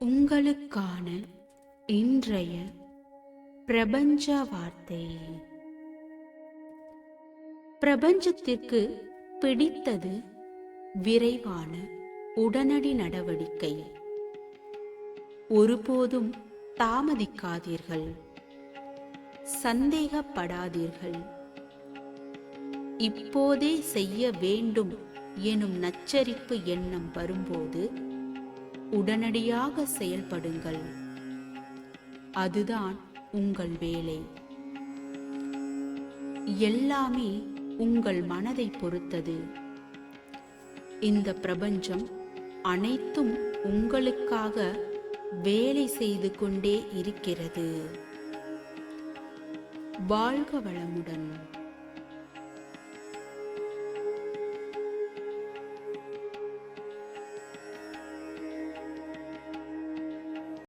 உங்களுக்கான இன்றைய பிரபஞ்ச வார்த்தை. பிரபஞ்சத்திற்கு பிடித்தது விரைவான உடனடி நடவடிக்கை. ஒருபோதும் தாமதிக்காதீர்கள், சந்தேகப்படாதீர்கள். இப்போதே செய்ய வேண்டும் எனும் நச்சரிப்பு எண்ணம் வரும்போது உடனடியாக செயல்படுங்கள். அதுதான் உங்கள் வேலை. எல்லாமே உங்கள் மனதை பொறுத்தது. இந்த பிரபஞ்சம் அனைத்தும் உங்களுக்காக வேலை செய்து கொண்டே இருக்கிறது. வாழ்க வளமுடன்.